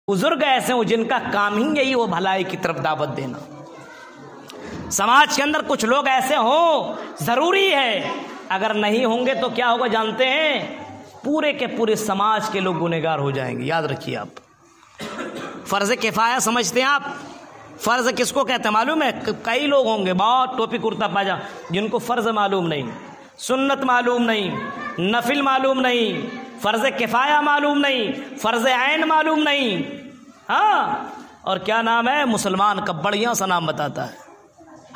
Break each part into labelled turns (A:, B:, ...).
A: बुजुर्ग ऐसे हो जिनका काम ही यही हो भलाई की तरफ दावत देना। समाज के अंदर कुछ लोग ऐसे हो, जरूरी है, अगर नहीं होंगे तो क्या होगा जानते हैं? पूरे के पूरे समाज के लोग गुनहगार हो जाएंगे। याद रखिए आप। फर्ज किफाया समझते हैं आप? फर्ज किसको कहते हैं मालूम है? कई लोग होंगे बहुत टोपी कुर्ता पाजा जिनको फर्ज मालूम नहीं, सुन्नत मालूम नहीं, नफिल मालूम नहीं, फर्ज किफाया मालूम नहीं, फर्ज ऐन मालूम नहीं। हाँ, और क्या नाम है? मुसलमान का बढ़िया सा नाम बताता है,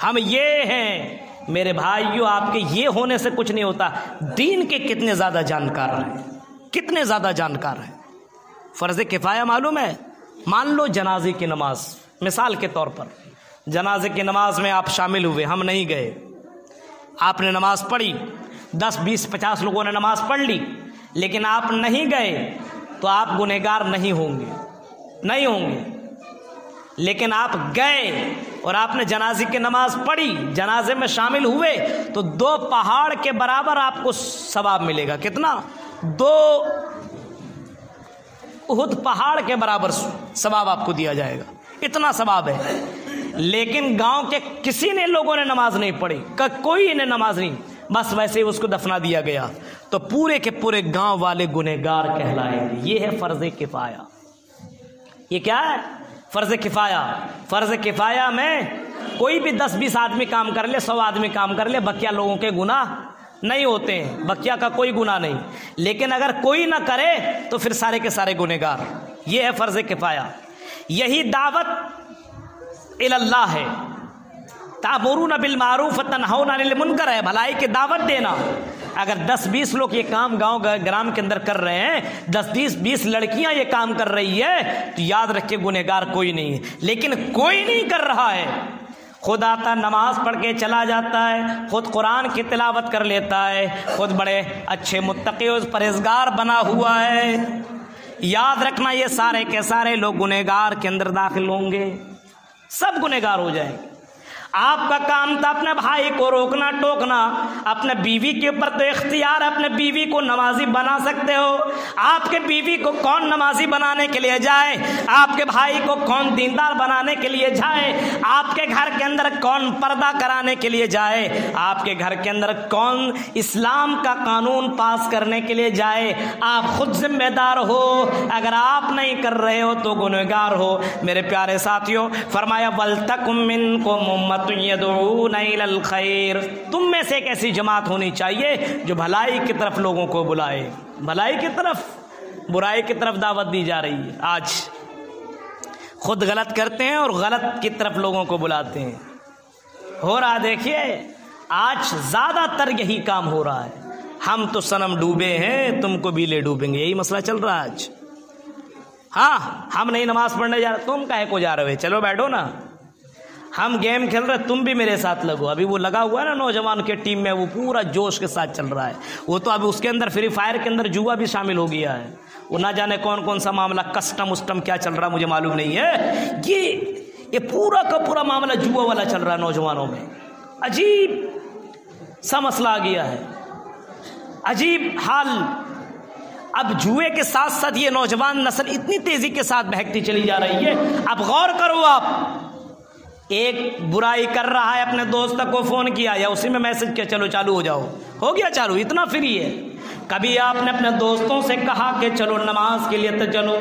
A: हम ये हैं। मेरे भाइयों, आपके ये होने से कुछ नहीं होता। दीन के कितने ज़्यादा जानकार हैं, कितने ज़्यादा जानकार हैं। फ़र्ज़ किफ़ाया मालूम है? मान लो जनाजे की नमाज, मिसाल के तौर पर जनाजे की नमाज में आप शामिल हुए, हम नहीं गए, आपने नमाज पढ़ी, 10, 20, 50 लोगों ने नमाज पढ़ ली, लेकिन आप नहीं गए तो आप गुनहगार नहीं होंगे, नहीं होंगे। लेकिन आप गए और आपने जनाजे की नमाज पढ़ी, जनाजे में शामिल हुए, तो 2 पहाड़ के बराबर आपको सवाब मिलेगा। कितना? 2 उहुद पहाड़ के बराबर सवाब आपको दिया जाएगा, इतना सवाब है। लेकिन गांव के किसी ने लोगों ने नमाज नहीं पढ़ी, कोई ने नमाज नहीं, बस वैसे ही उसको दफना दिया गया, तो पूरे के पूरे गांव वाले गुनहगार कहलाएंगे। ये है फर्ज किफाया। ये क्या है? फर्ज किफाया। फर्ज किफाया में कोई भी 10-20 आदमी काम कर ले, 100 आदमी काम कर ले, बकिया लोगों के गुनाह नहीं होते हैं, बकिया का कोई गुनाह नहीं। लेकिन अगर कोई ना करे तो फिर सारे के सारे गुनहगार। ये है फर्ज किफाया। यही दावत इल्लाह है। तामुरूना बिल मारूफ तनहौना अनिल मुनकर है, भलाई की दावत देना। अगर 10-20 लोग ये काम गांव ग्राम के अंदर कर रहे हैं, 10-20 लड़कियां ये काम कर रही है, तो याद रखिए गुनहगार कोई नहीं है। लेकिन कोई नहीं कर रहा है, खुद आता नमाज पढ़ के चला जाता है, खुद कुरान की तिलावत कर लेता है, खुद बड़े अच्छे मुत्तकी परहेजगार बना हुआ है, याद रखना ये सारे के सारे लोग गुनहगार के अंदर दाखिल होंगे, सब गुनहगार हो जाएंगे। आपका काम था अपने भाई को रोकना टोकना, अपने बीवी के ऊपर तो इख्तियार है, अपने बीवी को नमाजी बना सकते हो। आपके बीवी को कौन नमाजी बनाने के लिए जाए? आपके भाई को कौन दीनदार बनाने के लिए जाए? आपके घर के अंदर कौन पर्दा कराने के लिए जाए? आपके घर के अंदर कौन इस्लाम का कानून पास करने के लिए जाए? आप खुद जिम्मेदार हो। अगर आप नहीं कर रहे हो तो गुनहगार हो। मेरे प्यारे साथियों, फरमाया वलतकुम मिनकुम खैर, तुम में से एक ऐसी जमात होनी चाहिए जो भलाई की तरफ लोगों को बुलाए। भलाई की तरफ, बुराई की तरफ दावत दी जा रही है। आज खुद गलत करते हैं और गलत की तरफ लोगों को बुलाते हैं। हो रहा, देखिए आज ज्यादातर यही काम हो रहा है। हम तो सनम डूबे हैं, तुमको भी ले डूबेंगे, यही मसला चल रहा है आज। हाँ, हम नहीं नमाज पढ़ने जा रहे, तुम काहे को जा रहे हो? चलो बैठो ना, हम गेम खेल रहे, तुम भी मेरे साथ लगो। अभी वो लगा हुआ है ना नौजवान के टीम में, वो पूरा जोश के साथ चल रहा है। वो तो अभी उसके अंदर फ्री फायर के अंदर जुआ भी शामिल हो गया है। वो ना जाने कौन कौन सा मामला, कस्टम उस्टम क्या चल रहा मुझे मालूम नहीं है। ये पूरा का पूरा मामला जुआ वाला चल रहा है नौजवानों में। अजीब सा मसला आ गया है, अजीब हाल। अब जुए के साथ साथ ये नौजवान नस्ल इतनी तेजी के साथ बहकती चली जा रही है। अब गौर करो, आप एक बुराई कर रहा है, अपने दोस्त को फोन किया या उसी में मैसेज किया, चलो चालू हो जाओ, हो गया चालू, इतना फ्री है। कभी आपने अपने दोस्तों से कहा कि चलो नमाज के लिए तो चलो,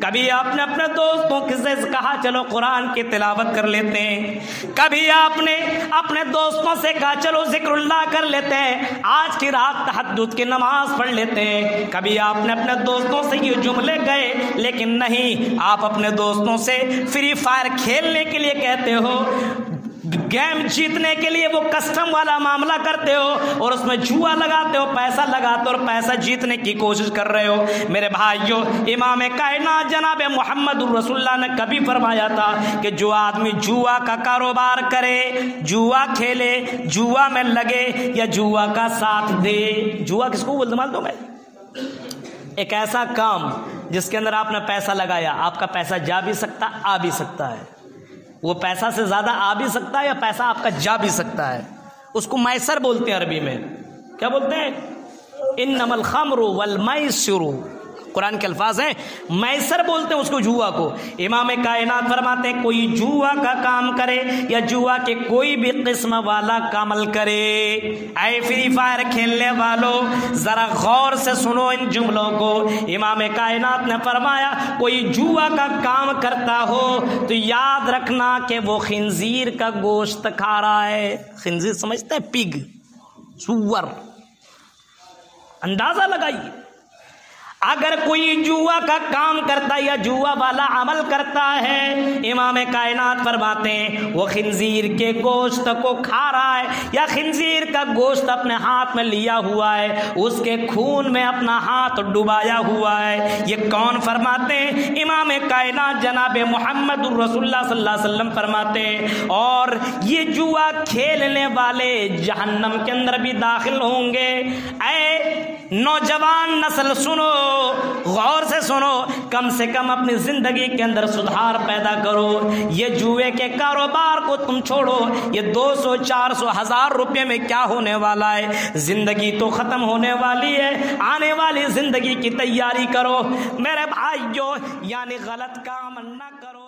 A: कभी आपने अपने दोस्तों से कहा चलो कुरान की तिलावत कर लेते हैं, कभी आपने अपने दोस्तों से कहा चलो जिक्रुल्लाह कर लेते हैं, आज की रात तहज्जुद की नमाज पढ़ लेते हैं। कभी आपने अपने दोस्तों से ये जुमले गए, लेकिन नहीं, आप अपने दोस्तों से फ्री फायर खेलने के लिए कहते हो, गेम जीतने के लिए वो कस्टम वाला मामला करते हो और उसमें जुआ लगाते हो, पैसा लगाते हो और पैसा जीतने की कोशिश कर रहे हो। मेरे भाइयों, इमाम कायनात जनाब मोहम्मद रसूलुल्लाह ने कभी फरमाया था कि जो आदमी जुआ का कारोबार करे, जुआ खेले, जुआ में लगे या जुआ का साथ दे, जुआ किसको बोलते मालूम दो मैं? एक ऐसा काम जिसके अंदर आपने पैसा लगाया, आपका पैसा जा भी सकता, आ भी सकता है। वो पैसा से ज्यादा आ भी सकता है या पैसा आपका जा भी सकता है। उसको मैसर बोलते हैं अरबी में। क्या बोलते हैं? इन्नमल खम्रु वल मैसिरु कुरान के अल्फाज हैं, मैसर बोलते हैं उसको, जुआ को। इमाम कायनात फरमाते हैं कोई जुआ का काम करे या जुआ के कोई भी किस्म वाला कामल करे, ऐ फ्री फायर खेलने वालों जरा गौर से सुनो इन जुमलों को। इमाम कायनात ने फरमाया कोई जुआ का काम करता हो तो याद रखना कि वो खिंजीर का गोश्त खा रहा है। खिंजीर समझते हैं? पिग, सुअर। अंदाजा लगाइए, अगर कोई जुआ का काम करता है या जुआ वाला अमल करता है, इमाम कायनात फरमाते हैं वो खिंजीर के गोश्त को खा रहा है या खिंजीर का गोश्त अपने हाथ में लिया हुआ है, उसके खून में अपना हाथ डुबाया हुआ है। ये कौन फरमाते हैं? इमाम कायनात जनाब मोहम्मद रसूलुल्लाह सल्लल्लाहु अलैहि वसल्लम फरमाते हैं। और ये जुआ खेलने वाले जहन्नम के अंदर भी दाखिल होंगे। ऐ नौजवान नस्ल सुनो, गौर से सुनो, कम से कम अपनी जिंदगी के अंदर सुधार पैदा करो। ये जुए के कारोबार को तुम छोड़ो, ये 200, 400, 1000 रुपये में क्या होने वाला है? जिंदगी तो खत्म होने वाली है, आने वाली जिंदगी की तैयारी करो मेरे भाइयों, यानी गलत काम न करो।